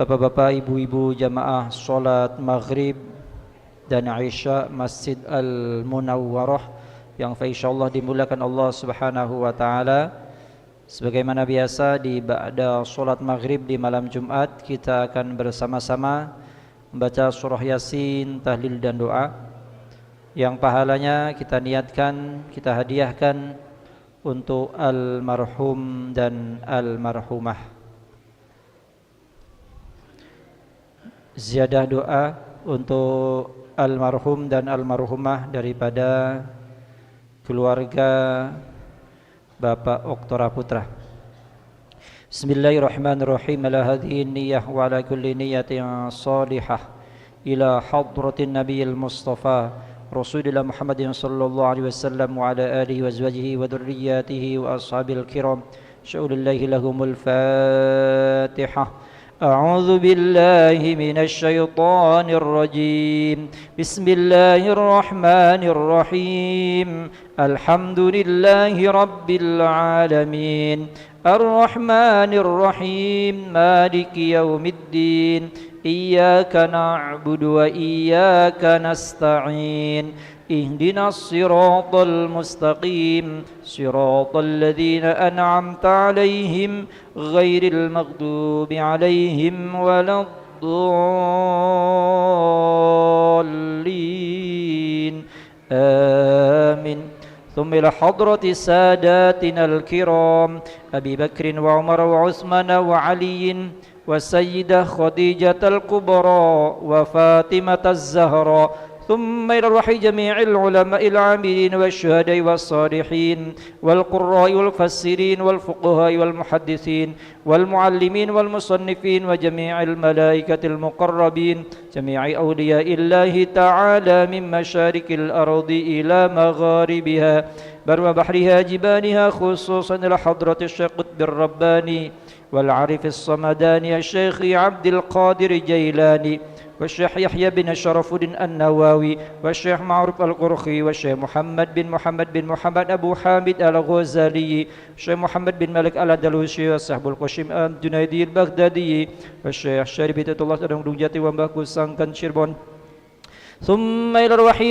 Bapak-bapak, ibu-ibu jamaah sholat maghrib dan isya Masjid Al-Munawwarah yang insyaallah dimuliakan Allah Subhanahu wa taala. Sebagaimana biasa di ba'da sholat maghrib di malam Jumat, kita akan bersama-sama membaca surah Yasin, tahlil dan doa yang pahalanya kita niatkan, kita hadiahkan untuk almarhum dan almarhumah. Ziyadah doa untuk almarhum dan almarhumah daripada keluarga Bapak Oktora Putra. Bismillahirrahmanirrahim. Ala hadhihi niyyah wa ala kulli niyyatin salihah ila hadratin nabiyil mustafa Rasulillah Muhammadin sallallahu alaihi wasallam wa ala alihi wa azwajihi wa dhurriyyatihi wa ashabil kiram. Syaulillahi lahumul Fatihah. أعوذ بالله من الشيطان الرجيم بسم الله الرحمن الرحيم الحمد لله رب العالمين الرحمن الرحيم مالك يوم الدين إياك نعبد وإياك نستعين اهدنا الصراط المستقيم صراط الذين أنعمت عليهم غير المغضوب عليهم ولا الضالين آمين. ثم إلى حضرة ساداتنا الكرام أبي بكر وعمر وعثمان وعلي والسيدة خديجة الكبرى وفاطمة الزهراء ثم إلى روح جميع العلماء العاملين والشهداء والصالحين والقراء والمفسرين والفقهاء والمحدثين والمعلمين والمصنفين وجميع الملائكة المقربين جميع أولياء الله تعالى من مشارق الأرض إلى مغاربها بر بحرها جبالها خصوصا إلى حضرة الشيخ قطب الرباني والعارف الصمداني الشيخ عبد القادر الجيلاني والشيخ يحيى بن شرف الدين النووي والشيخ معروف القرخي والشيخ محمد بن محمد أبو حامد الغزالي والشيخ محمد بن مالك الأندلسي وصاحب القشيم الجنيدي البغدادي والشيخ شريف الله الدنجاتي ومباكو سانكن شيربون ثم إلى روح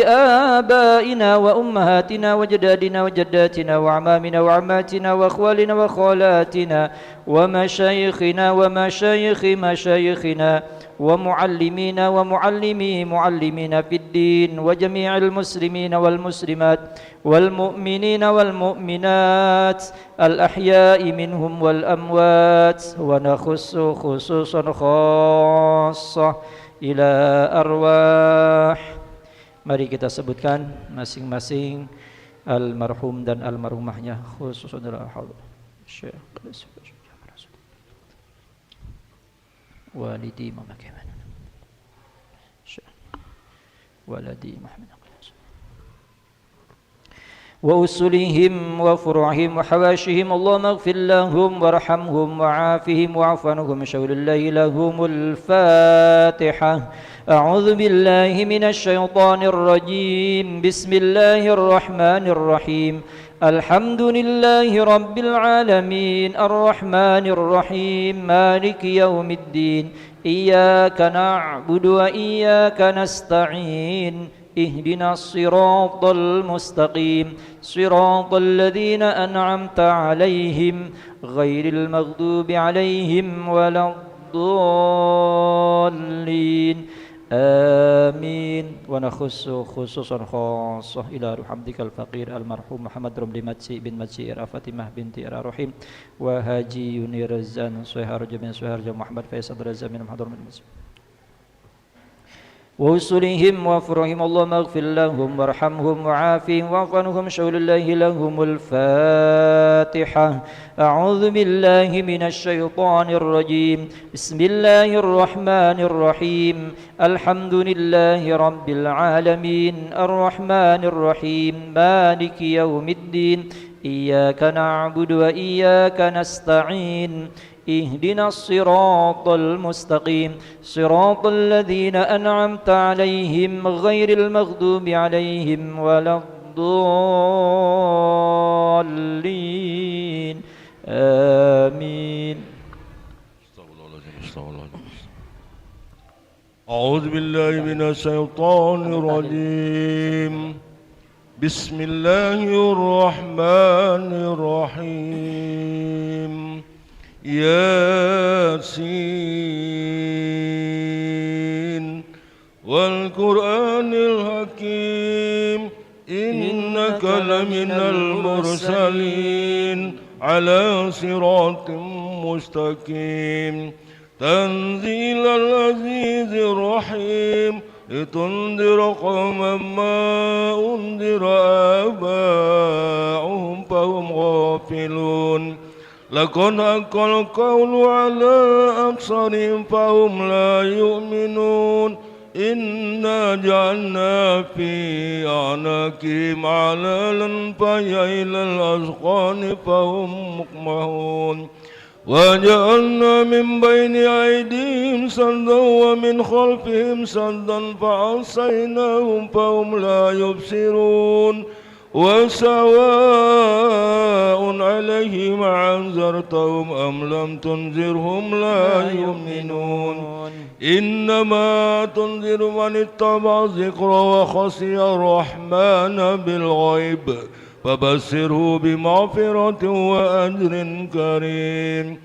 آبائنا وأمهاتنا وجدادنا وجداتنا وعمامنا وعماتنا وأخوالنا وخالاتنا ومشايخنا ومشايخ مشايخنا ومعلمينا ومعلمي معلمين في الدين وجميع المسلمين والمسلمات والمؤمنين والمؤمنات الأحياء منهم والأموات ونخص خصوصا خاصة ila arwah. Mari kita sebutkan masing-masing almarhum dan almarhumahnya, khususan Syekh walidi mamakiman waladi Muhammad وأصولهم وفروعهم وحواشهم اللهم اغفر لهم وارحمهم وعافهم واعف عنهم شول الله لهم الفاتحة. أعوذ بالله من الشيطان الرجيم بسم الله الرحمن الرحيم الحمد لله رب العالمين الرحمن الرحيم مالك يوم الدين إياك نعبد وإياك نستعين اهدنا الصراط المستقيم صراط الذين أنعمت عليهم غير المغضوب عليهم ولا الضالين آمين. ونخص خصوصا خاصة إلى روح عبدك الفقير المرحوم محمد رملي متسي بن متسي فاطمة بنت رحيم وهاجي ينير الزان سهر جميع سهر محمد فيصل رزا من محضر من المسلم وأصولهم وفروعهم اللهم اغفر لهم وارحمهم وعافهم واعف عنهم شول الله لهم الفاتحة. أعوذ بالله من الشيطان الرجيم بسم الله الرحمن الرحيم الحمد لله رب العالمين الرحمن الرحيم مالك يوم الدين إياك نعبد وإياك نستعين اهدنا الصراط المستقيم صراط الذين أنعمت عليهم غير المغضوب عليهم ولا الضالين آمين. أعوذ بالله من الشيطان الرجيم. بسم الله الرحمن الرحيم. ياسين والقرآن الحكيم إنك لمن المرسلين على صراط مستقيم تنزيل العزيز الرحيم لتنذر قوما ما أنذر آباؤهم فهم غافلون لقد حق القول على أكثرهم فهم لا يؤمنون إنا جعلنا في أعناقهم أغلالا فهي إلى الأذقان فهم مقمحون وجعلنا من بين أيديهم سدا ومن خلفهم سدا فأغشيناهم فهم لا يبصرون وسواء عليهم أنذرتهم أم لم تنذرهم لا يؤمنون إنما تنذر من اتبع الذكر وخشي الرحمن بالغيب فبشره بمغفرة وأجر كريم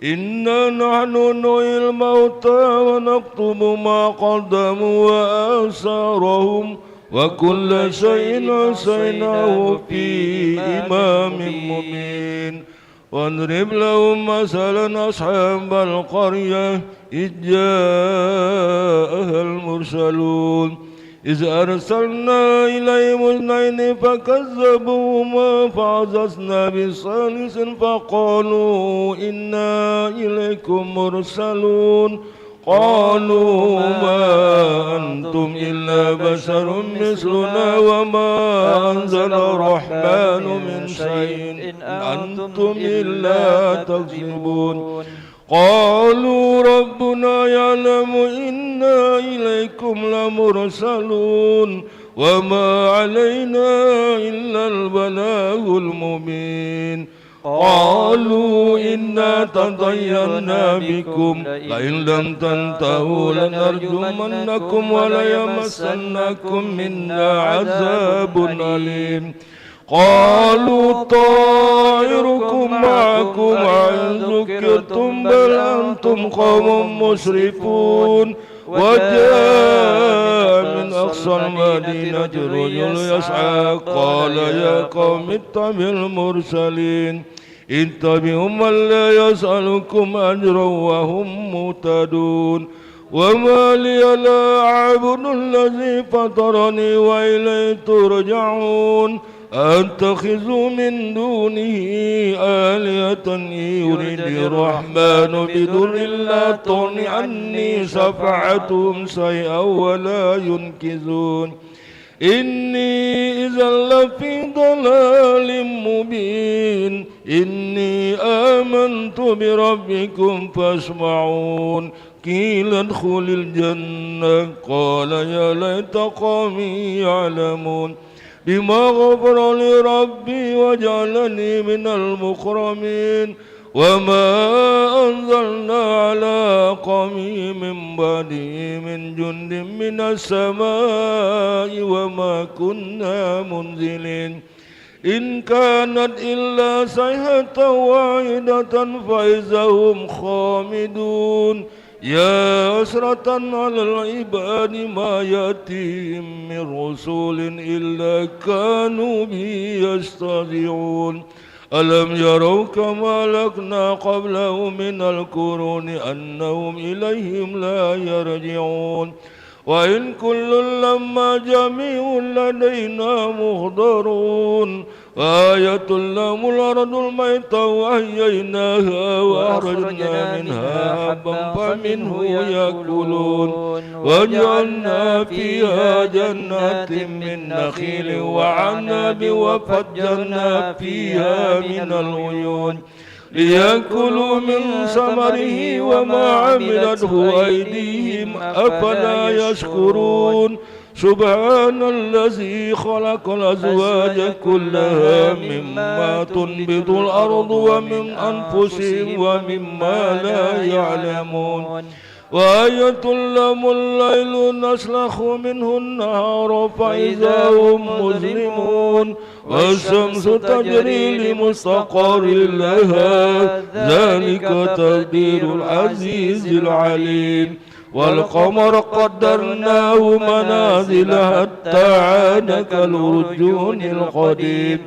إنا نحن نحيي الموتى ونكتب ما قدموا وآثارهم وكل شيء أحصيناه في إمام مبين واضرب لهم مثلا أصحاب القرية إذ جاءها المرسلون إذ أرسلنا إليهم اثنين فكذبوهما فعززنا بثالث فقالوا إنا إليكم مرسلون قالوا ما أنتم إلا بشر مثلنا وما أنزل الرحمن من شيء إن أنتم إلا تكذبون قالوا ربنا يعلم إنا إليكم لمرسلون وما علينا إلا البلاغ المبين قالوا إنا تطيرنا بكم لئن لم تنتهوا لنرجمنكم وليمسنكم منا عذاب أليم قالوا طائركم معكم أن ذكرتم بل أنتم قوم مسرفون وجاء من أقصى المدينة رجل يسعى قال يا قوم اتبعوا المرسلين اتبعوا من لا يسألكم أجرا وهم مهتدون وما لي لا أعبد الذي فطرني وإليه ترجعون أتخذ من دونه آلهة يريد الرحمن بضر لا تغن عني شفاعتهم شيئا ولا ينقذون إني إذا لفي ضلال مبين إني آمنت بربكم فاسمعون قيل ادخل الجنة قال يا ليت قومي يعلمون بما غفر لي ربي وجعلني من المكرمين وما أنزلنا على قومه من بعده من جند من السماء وما كنا منزلين إن كانت إلا صيحة واحدة فإذا هم خامدون يا أسرة على العباد ما يأتيهم من رسول إلا كانوا به يستهزئون ألم يروا كما أهلكنا قبلهم من القرون أنهم إليهم لا يرجعون وإن كل لما جميع لدينا محضرون آية لهم الأرض الميتة وأحييناها وأخرجنا منها حبا فمنه يأكلون وجعلنا فيها جنات من نخيل وعنب وفجرنا فيها من العيون ليأكلوا من ثمره وما عملته أيديهم أفلا يشكرون سبحان الذي خلق الأزواج كلها مما تنبت الأرض ومن أنفسهم ومما لا يعلمون وآية لهم الليل نسلخ منه النهار فإذا هم مظلمون والشمس تجري لمستقر لها ذلك تقدير العزيز العليم والقمر قدرناه منازل حتى عاد كالعرجون القديم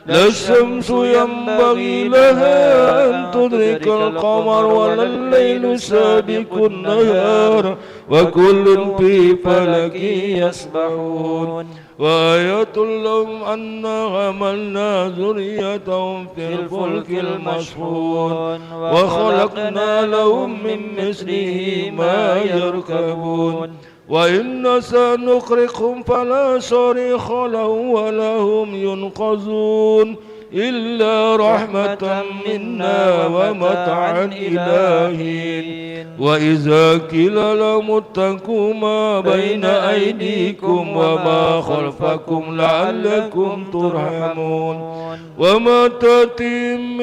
لا الشمس ينبغي لها أن تدرك القمر ولا الليل سابق النهار وكل في فلك يسبحون وآية لهم أنا حملنا ذريتهم في الفلك المشحون وخلقنا لهم من مثله ما يركبون وإن سنقرئهم فلا صريخ لهم ولا هم ينقذون إلا رحمة منا ومتعا إلى حين وإذا قيل لهم اتقوا ما بين أيديكم وما خلفكم لعلكم ترحمون وما تأتيهم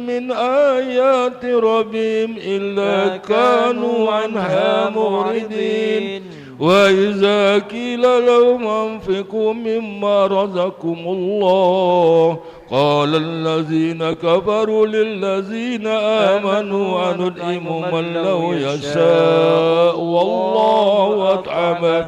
من آيات ربهم إلا كانوا عنها معرضين وإذا قيل لهم أنفقوا مما رزقكم الله قال الذين كفروا للذين آمنوا أنطعم من لو يشاء والله أطعمه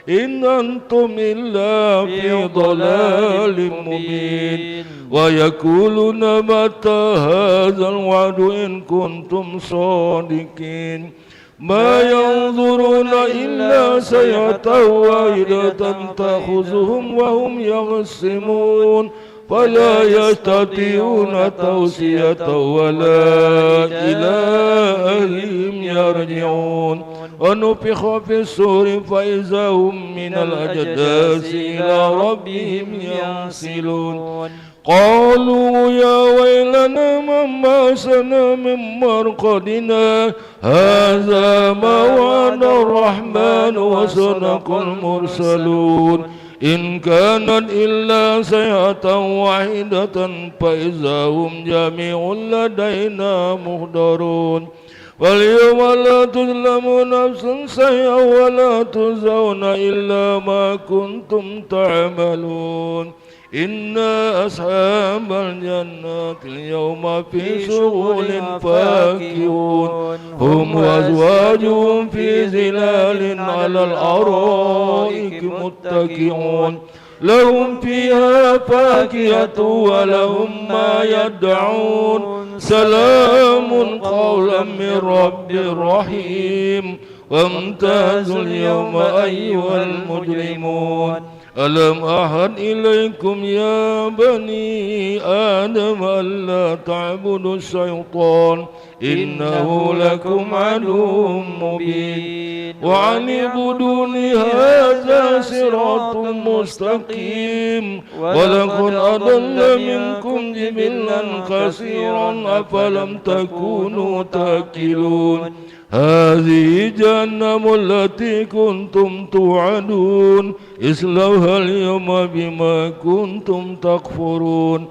إن أنتم إلا في ضلال مبين ويقولون متى هذا الوعد إن كنتم صادقين ما ينظرون إلا سيئة واحدة تأخذهم وهم يخصمون فلا يستطيعون توصية ولا إلى أهلهم يرجعون ونفخ في الصور فإذا هم من الأجداث إلى ربهم ينسلون قالوا يا ويلنا من بعثنا من مرقدنا هذا ما وعد الرحمن وصدق المرسلون إن كانت إلا صيحة واحدة فإذا هم جميع لدينا محضرون واليوم لا تظلم نفس شيئا ولا تجزون إلا ما كنتم تعملون إن أصحاب الجنة اليوم في شغل فاكهون هم وأزواجهم في ظلال على الأرائك متكئون لهم فيها فاكهة ولهم ما يدعون سلام قولا من رب رحيم وامتازوا اليوم أيها المجرمون ألم أعهد إليكم يا بني آدم ألا تعبدوا الشيطان إنه لكم عدو مبين وأن اعبدوني هذا صراط مستقيم ولقد أضل منكم جبلا كثيرا أفلم تكونوا تأكلون هذه جهنم التي كنتم توعدون اصلوها اليوم بما كنتم تكفرون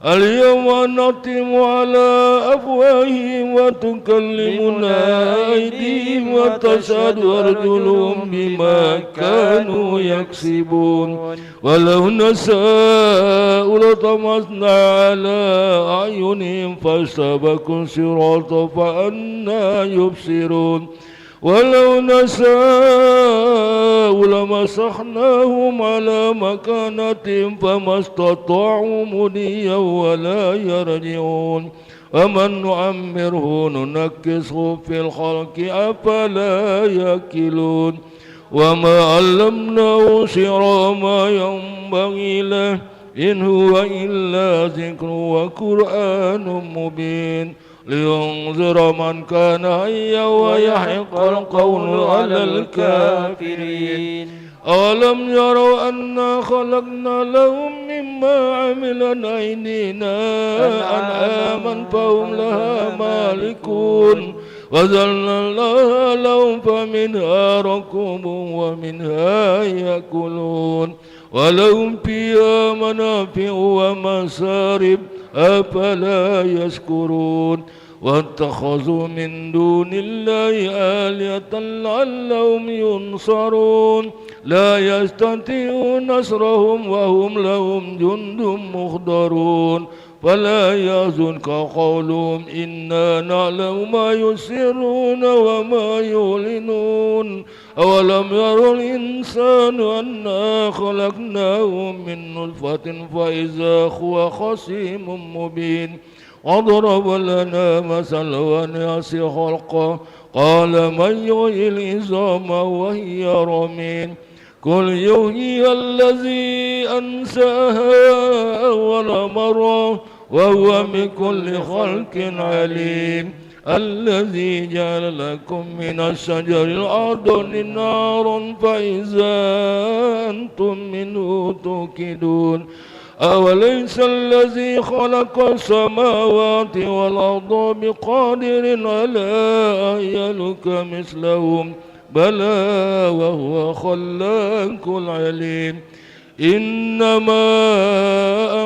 اليوم نختم على أفواههم وتكلمنا أيديهم وتشهد أرجلهم بما كانوا يكسبون ولو نشاء لطمسنا على أعينهم فاستبقوا الصراط فأنى يبصرون ولو نشاء لمسخناهم على مكانتهم فما استطاعوا مضيا ولا يرجعون ومن نعمره ننكسه في الخلق أفلا يأكلون وما علمناه شعر ما ينبغي له إن هو إلا ذكر وقرآن مبين لينذر من كان حيا ويحق القول على الكافرين أولم يروا أنا خلقنا لهم مما عملت أيدينا أنعاما فهم لها مالكون وذللناها لهم فمنها ركوبهم ومنها يأكلون ولهم فيها منافع ومشارب أفلا يشكرون واتخذوا من دون الله آلهة لعلهم ينصرون لا يستطيعون نصرهم وهم لهم جند مخضرون فلا يحزنك قولهم إنا نعلم ما يسرون وما يعلنون أولم ير الإنسان أنا خلقناه من نطفة فإذا هو خصيم مبين وضرب لنا مثلا ونسي خلقه قال من يحيي العظام وهي رميم قل يحيي الذي أنشأها أول مرة وهو بكل خلق عليم الذي جعل لكم من الشجر الأخضر نارا فإذا أنتم منه توقدون أوليس الذي خلق السماوات والأرض بقادر على أن يخلق مثلهم بلى وهو خلاق العليم إنما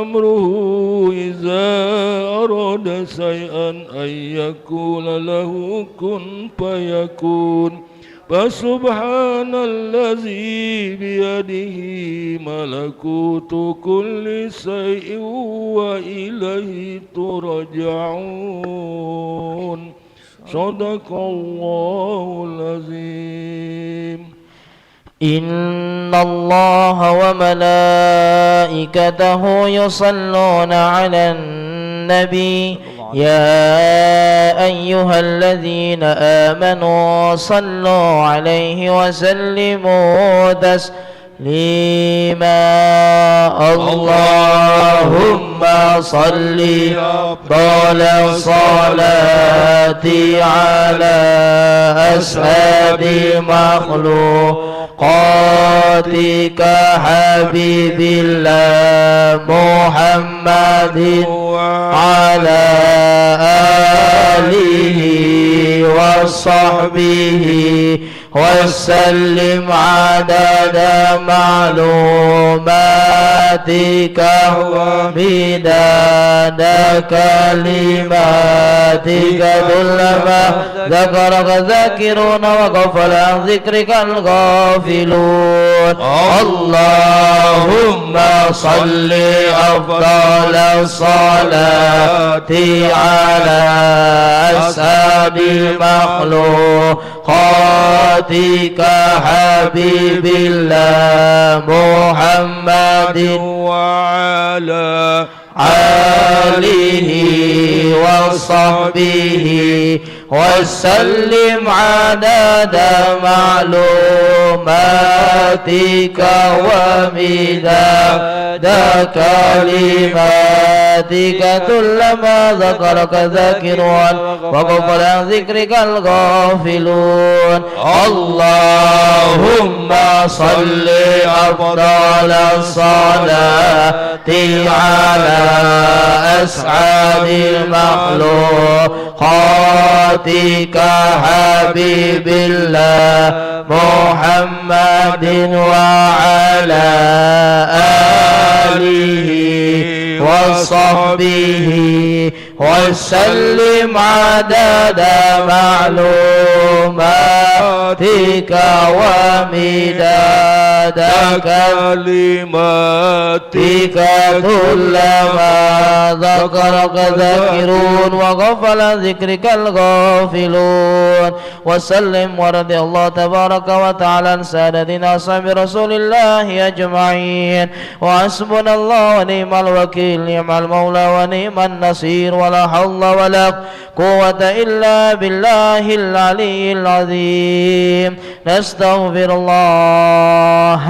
أمره إذا أراد شيئا أن يقول له كن فيكون فسبحان الذي بيده ملكوت كل شيء وإليه ترجعون صدق الله العظيم. إن الله وملائكته يصلون على النبي يا أيها الذين آمنوا صلوا عليه وسلموا تسليما اللهم صل أفضل الصلاة على أسعد مخلوقاتك حبيب الله محمد على آله وصحبه وسلم عدد معلوماتك ومداد كلماتك كلما ذكرك ذاكرون وغفل عن ذكرك الغافلون اللهم صل أفضل الصلاة على أسعد مخلوقاتك حبيب الله محمد وعلى آله وصحبه وسلم عدد معلوماتك ومداد كلماتك كلما ذكرك ذاكرون وغفل عن ذكرك الغافلون اللهم صل أفضل الصلاة على أسعد المخلوقاتك حبيب الله محمد وعلى آله وصحبه وسلم عدد معلوماتك ومداد كلماتك كلما ذكرك ذاكرون وغفل عن ذكرك الغافلون وسلم ورضي الله تبارك وتعالى عن سادتنا أصحاب رسول الله أجمعين وحسبنا الله ونعم الوكيل نعم المولى ونعم النصير ولا حول ولا قوة إلا بالله العلي العظيم نستغفر الله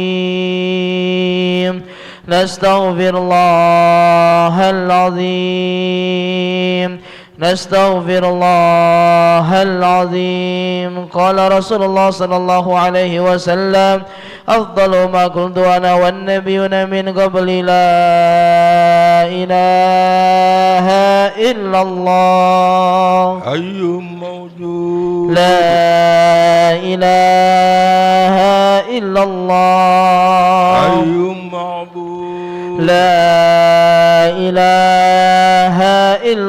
العظيم نستغفر الله العظيم نستغفر الله العظيم قال رسول الله صلى الله عليه وسلم أفضل ما قلت أنا والنبيون من قبل لا إله إلا الله حي موجود لا إله إلا الله حي معبود لا إله إلا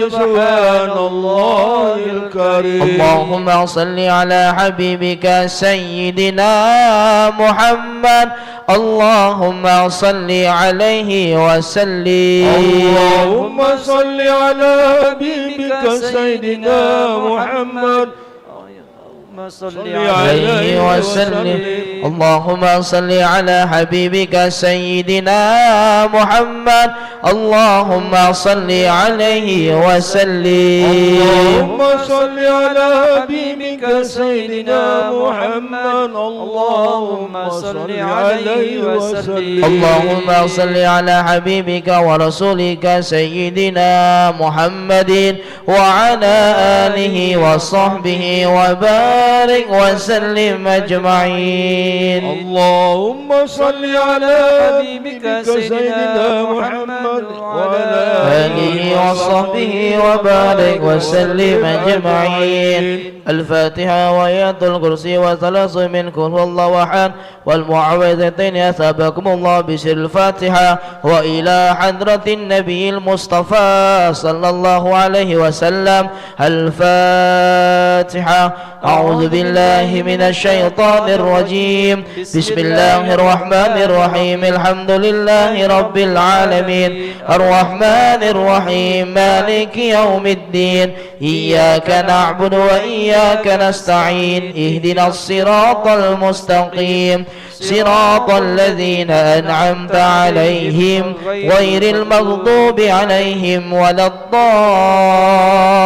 سبحان الله الكريم. اللهم صل على حبيبك سيدنا محمد اللهم صل عليه وسلم. اللهم صل على حبيبك سيدنا محمد صل عليه وسلم. اللهم صل على حبيبك سيدنا محمد اللهم صل عليه وسلم. اللهم صل على حبيبك سيدنا محمد اللهم صل عليه وسلم. اللهم صل على حبيبك ورسولك سيدنا محمد وعلى آله وصحبه وبارك وسلم أجمعين. اللهم صل على حبيبك سيدنا محمد وعلى آله وصحبه وبارك وسلم أجمعين. الفاتحة وآيات الكرسي وثلاث من قل هو الله أحد والمعوذتين أثابكم الله بسر الفاتحة وإلى حضرة النبي المصطفى صلى الله عليه وسلم. الفاتحة. أعوذ بالله من الشيطان الرجيم. بسم الله الرحمن الرحيم. الحمد لله رب العالمين الرحمن الرحيم مالك يوم الدين إياك نعبد وإياك نستعين اهدنا الصراط المستقيم صراط الذين أنعمت عليهم غير المغضوب عليهم ولا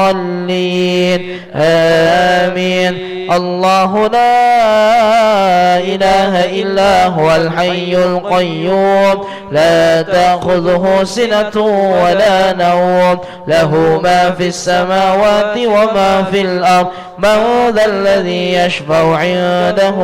الضالين آمين. الله لا إله إلا هو الحي القيوم لا تأخذه سنة ولا نوم له ما في السماوات وما في الأرض. من ذا الذي يشفع عنده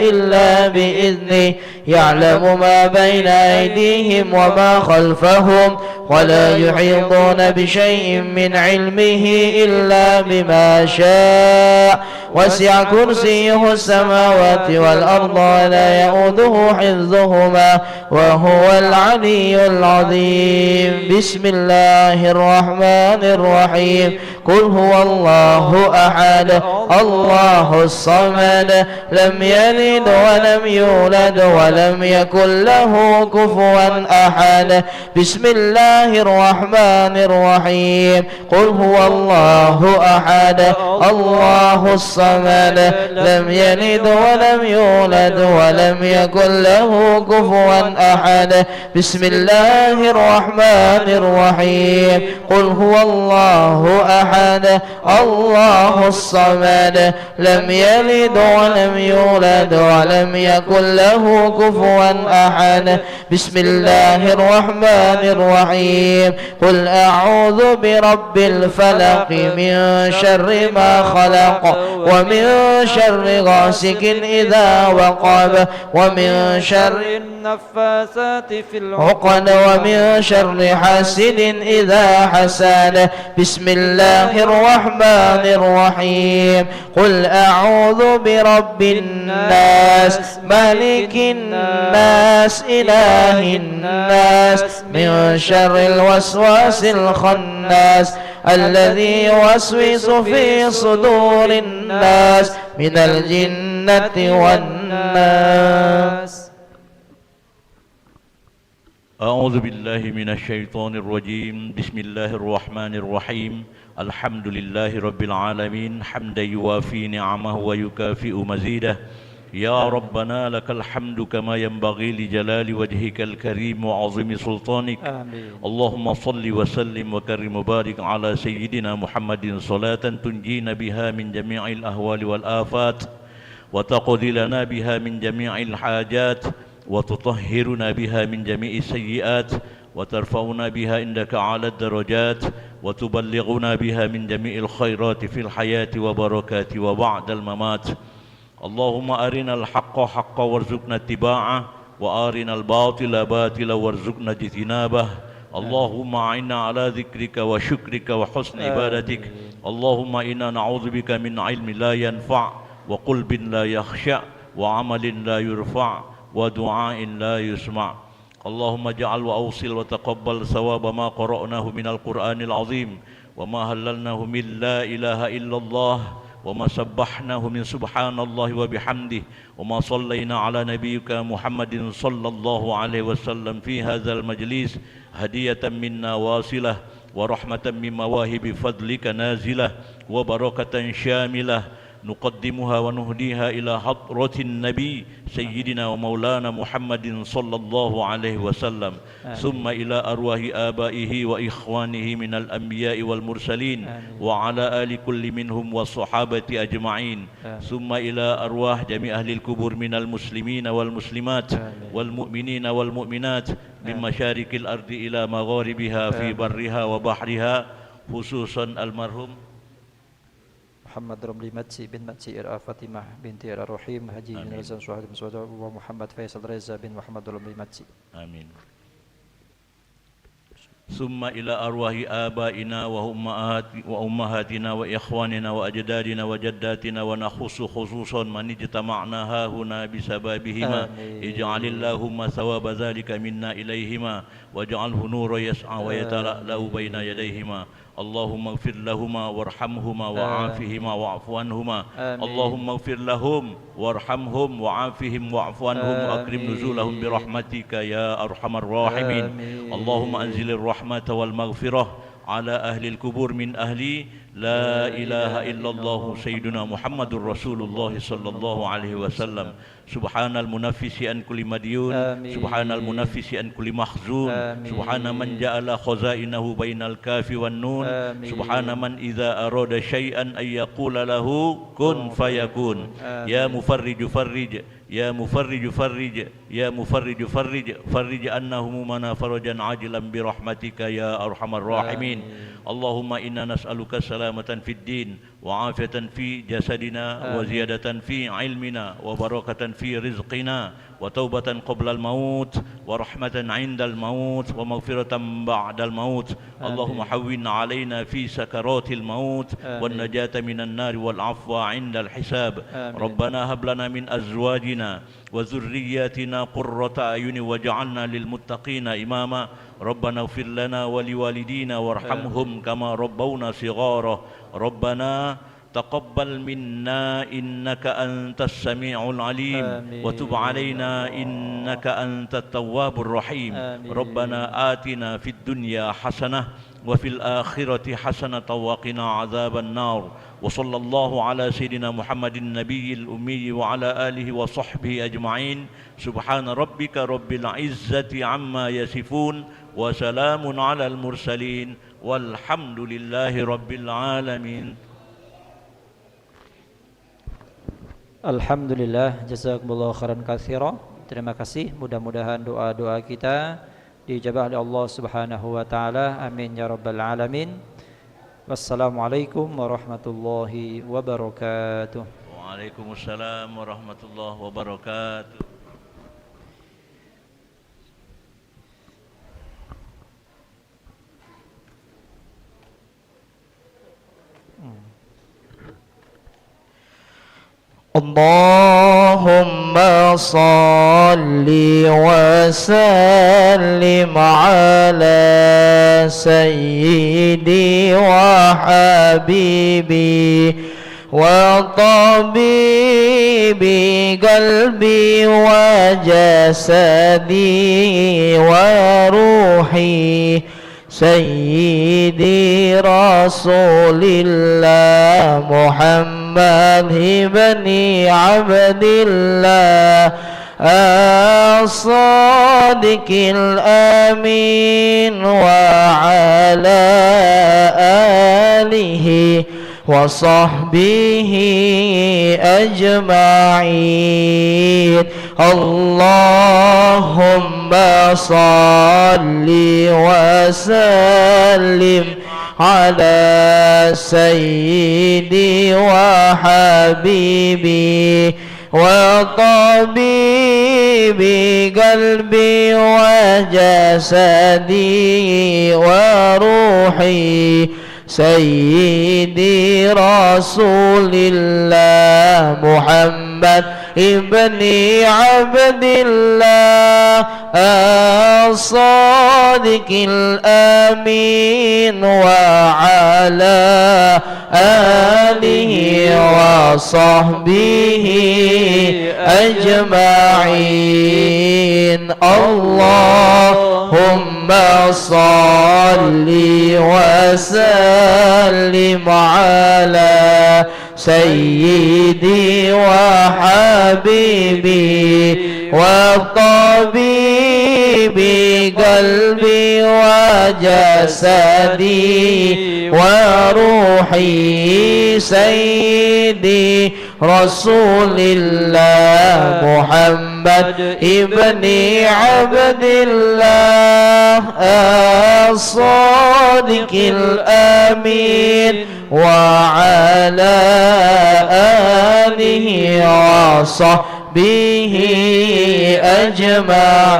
إلا بإذنه يعلم ما بين أيديهم وما خلفهم ولا يحيطون بشيء من علمه إلا بما شاء وسع كرسيه السماوات والأرض ولا يؤوده حفظهما وهو العلي العظيم. بسم الله الرحمن الرحيم. قل هو الله أحد الله الصمد لم يلد ولم يولد ولم يكن له كفوا أحد. بسم الله الرحمن الرحيم. قل هو الله أحد الله الصمد لم يلد ولم يولد ولم يكن له كفوا أحد. بسم الله الرحمن الرحيم. قل هو الله أحد الله الصمد لم يلد ولم يولد ولم يكن له كفوا أحد. بسم الله الرحمن الرحيم. قل أعوذ برب الفلق من شر ما خلق ومن شر غاسق إذا وقب ومن شر النفاثات في العقد ومن شر حاسد إذا حسد. بسم الله الرحمن الرحيم. قل أعوذ برب الناس ملك الناس إله الناس من شر الوسواس الخناس الذي يوسوس في صدور الناس من الجنة والناس. أعوذ بالله من الشيطان الرجيم. بسم الله الرحمن الرحيم. الحمد لله رب العالمين حمدا يوافي نعمه ويكافئ مزيده. يا ربنا لك الحمد كما ينبغي لجلال وجهك الكريم وعظيم سلطانك. آمين. اللهم صل وسلم وكرم وبارك على سيدنا محمد صلاة تنجينا بها من جميع الأهوال والآفات وتقضي لنا بها من جميع الحاجات وتطهرنا بها من جميع السيئات وترفعنا بها عندك على الدرجات وتبلغنا بها من جميع الخيرات في الحياة وبركات وبعد الممات. اللهم أرنا الحق حقا وارزقنا اتباعه وأرنا الباطل باطلا وارزقنا اجتنابه. اللهم أعنا على ذكرك وشكرك وحسن عبادتك. اللهم إنا نعوذ بك من علم لا ينفع وقلب لا يخشع وعمل لا يرفع ودعاء لا يسمع. اللهم اجعل وأوصل وتقبل ثواب ما قرأناه من القرآن العظيم وما هللناه من لا إله إلا الله وما سبحناه من سبحان الله وبحمده وما صلينا على نبيك محمد صلى الله عليه وسلم في هذا المجلس هدية منا واصلة ورحمة من مواهب فضلك نازلة وبركة شاملة نقدمها ونهديها إلى حضرة النبي سيدنا ومولانا محمد صلى الله عليه وسلم ثم إلى أرواح آبائه وإخوانه من الأنبياء والمرسلين وعلى آل كل منهم والصحابة أجمعين ثم إلى أرواح جميع أهل القبور من المسلمين والمسلمات والمؤمنين والمؤمنات من مشارق الأرض إلى مغاربها في برها وبحرها خصوصا المرحوم محمد رملي مدسي بن مدسي إرآ فاطمة بنت إرآ رحيم هجي بن رزان سوحد بن سوحد ومحمد فيصل رزا بن محمد رملي مدسي آمين ثم إلى أرواح آبائنا وأمهاتنا وإخواننا وأجدادنا وجداتنا ونخص خصوصا من اجتمعنا ها هنا بسببهما اجعل اللهم ثواب ذلك منا إليهما واجعله نور يسعى ويتلألأ بين يديهما اللهم اغفر لهما وارحمهما وعافهما واعف عنهما اللهم اغفر لهم وارحمهم وعافهم واعف عنهم واكرم نزولهم برحمتك يا ارحم الراحمين اللهم انزل الرحمة والمغفرة على أهل القبور من أهل لا إله إلا الله سيدنا محمد رسول الله صلى الله عليه وسلم سبحان المنفس عن كل مديون سبحان المنفس عن كل محزون سبحان من جعل خزائنه بين الكاف والنون سبحان من إذا أراد شيئا أن يقول له كن فيكون يا مفرج فرج يا مفرج فرج يا مفرج فرج فرج عنا همومنا فرجا عاجلا برحمتك يا أرحم الراحمين اللهم إنا نسألك سلامة في الدين وعافية في جسدنا وزيادة في علمنا وبركة في رزقنا وتوبة قبل الموت ورحمة عند الموت ومغفرة بعد الموت اللهم حوّن علينا في سكرات الموت والنجاة من النار والعفو عند الحساب ربنا هب لنا من أزواجنا وذرياتنا قرة أعين واجعلنا للمتقين إماما ربنا اغفر لنا ولوالدينا وارحمهم كما ربونا صغارا ربنا تقبل منا إنك أنت السميع العليم وتب علينا إنك أنت التواب الرحيم ربنا آتنا في الدنيا حسنة وفي الآخرة حسنة وقنا عذاب النار وصلى الله على سيدنا محمد النبي الأمي وعلى آله وصحبه أجمعين سبحان ربك رب العزة عما يصفون وسلام على المرسلين والحمد لله رب العالمين. Alhamdulillah, jazakumullah khairan katsira. Terima kasih, mudah-mudahan doa-doa kita dijabah oleh Allah Subhanahu wa taala. Amin ya rabbal alamin. Wassalamualaikum warahmatullahi wabarakatuh. Waalaikumsalam warahmatullahi wabarakatuh. اللهم صل وسلم على سيدي وحبيبي وطبيبي قلبي وجسدي وروحي سيدي رسول الله محمد بن عبد الله الصادق الأمين وعلى آله وصحبه أجمعين اللهم صل وسلم على سيدي وحبيبي وطبيبي قلبي وجسدي وروحي سيدي رسول الله محمد ابن عبد الله الصادق الصادق الأمين وعلى آله وصحبه أجمعين اللهم صل وسلم على سيدي وحبيبي وطبيبي قلبي وجسدي وروحي سيدي رسول الله محمد ابن عبد الله الصادق الأمين وعلى آله وصحبه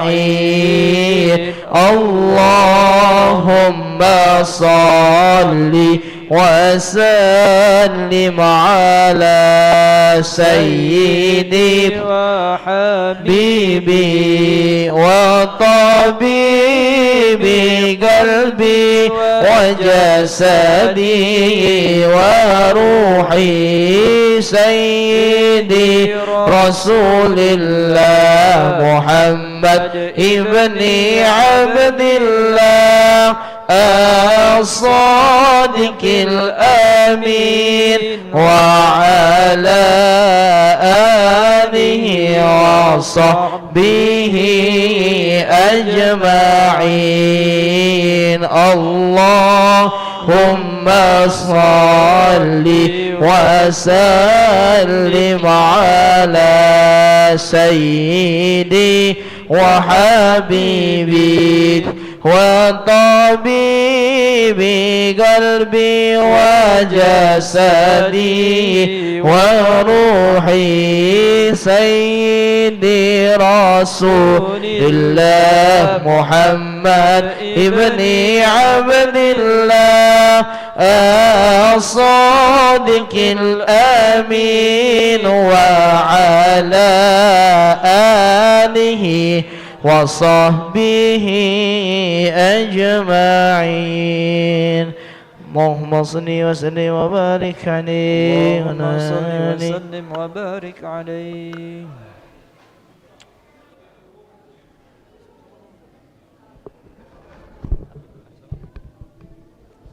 أجمعين اللهم صل وسلم على سيدي وحبيبي وطبيبي قلبي وجسدي وروحي سيدي رسول الله محمد ابن عبد الله الصادق الأمين وعلى آله وصحبه أجمعين اللهم صل وسلم على سيدي وحبيبي وطبيبي قلبي وجسدي وروحي سيدي رسول الله محمد ابن عبد الله الصادق الأمين وعلى آله وصحبه أجمعين اللهم صل وسلم وبارك عليه اللهم صل وسلم وبارك عليه.